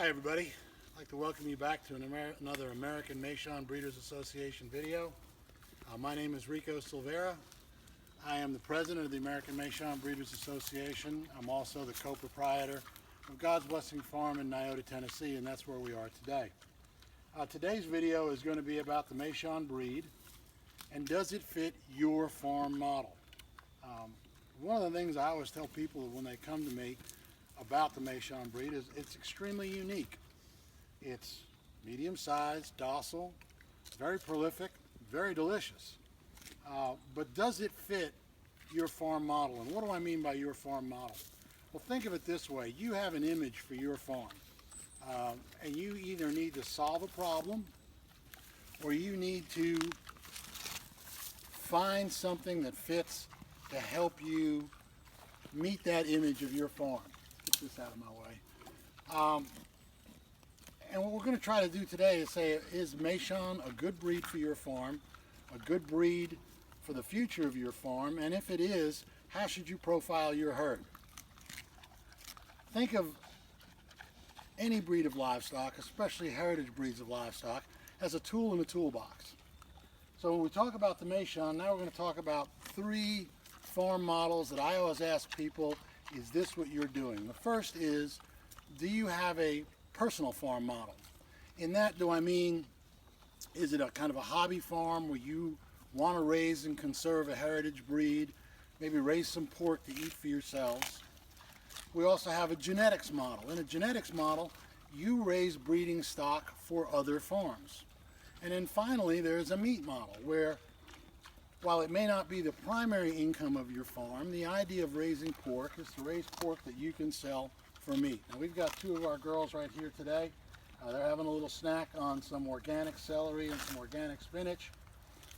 Hi everybody, I'd like to welcome you back to another American Meishan Breeders Association video. My name is Rico Silvera. I am the president of the American Meishan Breeders Association. I'm also the co-proprietor of God's Blessing Farm in Nyota, Tennessee, and that's where we are today. Today's video is going to be about the Meishan breed and does it fit your farm model. One of the things I always tell people when they come to me about the Meishan breed is it's extremely unique. It's medium-sized, docile, very prolific, very delicious. But does it fit your farm model? And what do I mean by your farm model? Well, think of it this way. You have an image for your farm. And you either need to solve a problem or you need to find something that fits to help you meet that image of your farm. Get this out of my way. And what we're going to try to do today is say, is Meishan a good breed for your farm, a good breed for the future of your farm, and if it is, how should you profile your herd? Think of any breed of livestock, especially heritage breeds of livestock, as a tool in the toolbox. So when we talk about the Meishan, now we're going to talk about three farm models that I always ask people, is this what you're doing? The first is, do you have a personal farm model? In that, do I mean, is it a kind of a hobby farm where you want to raise and conserve a heritage breed, maybe raise some pork to eat for yourselves? We also have a genetics model. In a genetics model, you raise breeding stock for other farms. And then finally, there's a meat model where, while it may not be the primary income of your farm, the idea of raising pork is to raise pork that you can sell for meat. Now we've got two of our girls right here today. They're having a little snack on some organic celery and some organic spinach.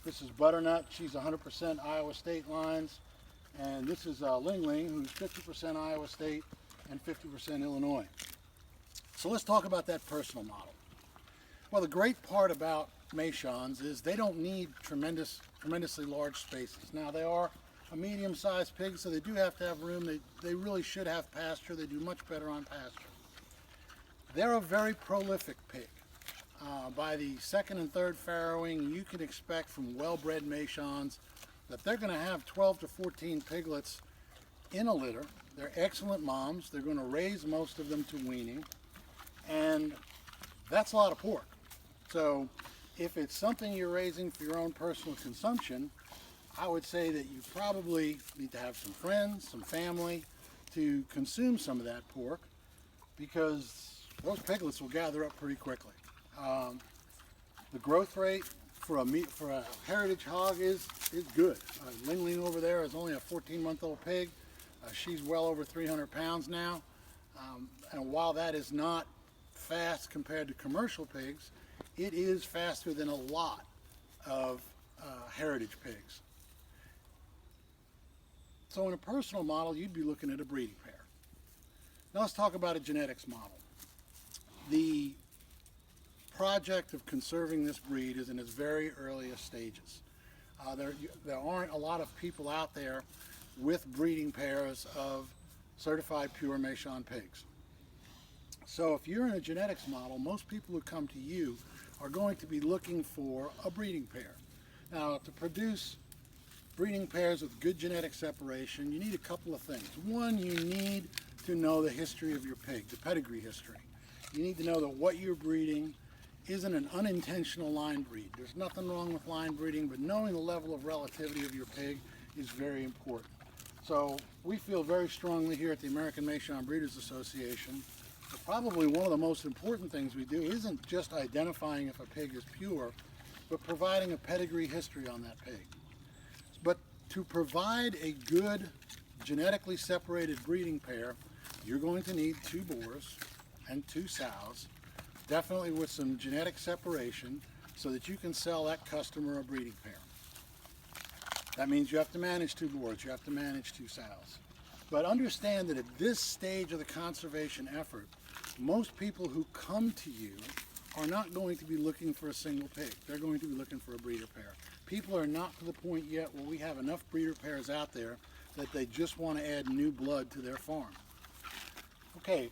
This is Butternut. She's 100% Iowa State lines. And this is Ling Ling, who's 50% Iowa State and 50% Illinois. So let's talk about that personal model. Well, the great part about Meishans is they don't need tremendously large spaces. Now they are a medium-sized pig, so they do have to have room. They really should have pasture. They do much better on pasture. They're a very prolific pig. By the second and third farrowing, you can expect from well-bred Meishans that they're going to have 12 to 14 piglets in a litter. They're excellent moms. They're going to raise most of them to weaning, and that's a lot of pork. So if it's something you're raising for your own personal consumption, I would say that you probably need to have some friends, some family to consume some of that pork, because those piglets will gather up pretty quickly. The growth rate for a heritage hog is good. Ling Ling over there is only a 14-month-old pig. She's well over 300 pounds now. And while that is not fast compared to commercial pigs, it is faster than a lot of heritage pigs. So in a personal model, you'd be looking at a breeding pair. Now let's talk about a genetics model. The project of conserving this breed is in its very earliest stages. There aren't a lot of people out there with breeding pairs of certified pure Meishan pigs. So if you're in a genetics model, most people who come to you are going to be looking for a breeding pair. Now, to produce breeding pairs with good genetic separation, you need a couple of things. One, you need to know the history of your pig, the pedigree history. You need to know that what you're breeding isn't an unintentional line breed. There's nothing wrong with line breeding, but knowing the level of relativity of your pig is very important. So we feel very strongly here at the American Meishan Breeders Association that probably one of the most important things we do isn't just identifying if a pig is pure, but providing a pedigree history on that pig. But to provide a good genetically separated breeding pair, you're going to need 2 boars and 2 sows, definitely with some genetic separation, so that you can sell that customer a breeding pair. That means you have to manage 2 boars, you have to manage 2 sows. But understand that at this stage of the conservation effort, most people who come to you are not going to be looking for a single pig. They're going to be looking for a breeder pair. People are not to the point yet where we have enough breeder pairs out there that they just want to add new blood to their farm. Okay,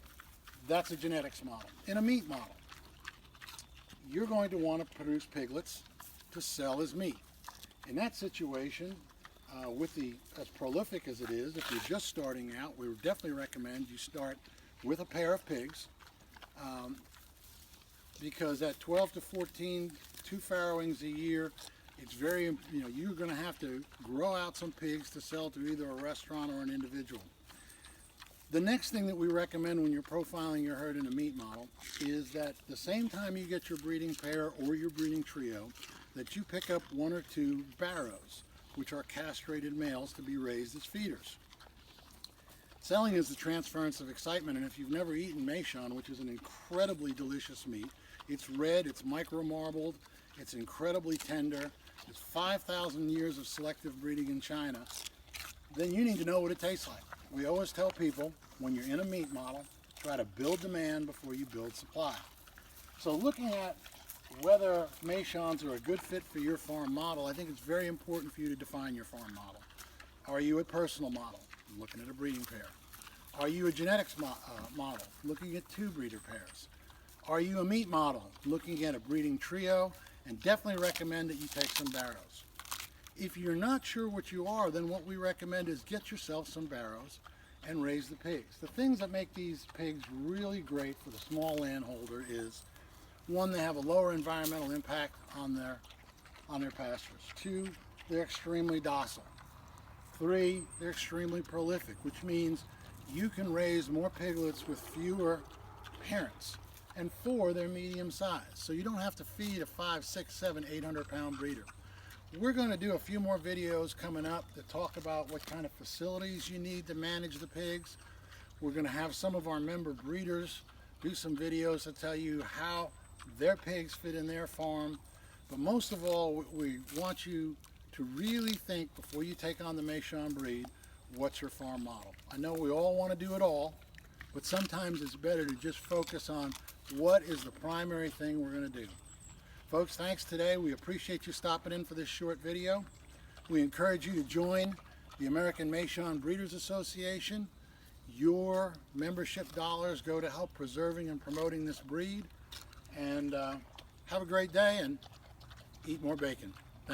That's a genetics model. In a meat model, you're going to want to produce piglets to sell as meat. In that situation, as prolific as it is, if you're just starting out, we would definitely recommend you start with a pair of pigs, because at 12 to 14, 2 farrowings a year, it's very, you're going to have to grow out some pigs to sell to either a restaurant or an individual. The next thing that we recommend when you're profiling your herd in a meat model is that the same time you get your breeding pair or your breeding trio, that you pick up 1 or 2 barrows, which are castrated males to be raised as feeders. Selling is the transference of excitement, and if you've never eaten Meishan, which is an incredibly delicious meat, it's red, it's micro-marbled, it's incredibly tender, it's 5,000 years of selective breeding in China, then you need to know what it tastes like. We always tell people, when you're in a meat model, try to build demand before you build supply. So looking at whether Meishans are a good fit for your farm model, I think it's very important for you to define your farm model. Are you a personal model? Looking at a breeding pair. Are you a genetics model? Looking at 2 breeder pairs. Are you a meat model? Looking at a breeding trio, and definitely recommend that you take some barrows. If you're not sure what you are, then what we recommend is get yourself some barrows and raise the pigs. The things that make these pigs really great for the small landholder is, 1, they have a lower environmental impact on their pastures. 2, they're extremely docile. 3, they're extremely prolific, which means you can raise more piglets with fewer parents. And 4, they're medium sized, so you don't have to feed a 5, 6, 7, 800 pound breeder. We're going to do a few more videos coming up that talk about what kind of facilities you need to manage the pigs. We're going to have some of our member breeders do some videos that tell you how their pigs fit in their farm. But most of all, we want you to really think before you take on the Meishan breed, what's your farm model? I know we all want to do it all, but sometimes it's better to just focus on what is the primary thing we're going to do. Folks, thanks today. We appreciate you stopping in for this short video. We encourage you to join the American Meishan Breeders Association. Your membership dollars go to help preserving and promoting this breed. And have a great day and eat more bacon.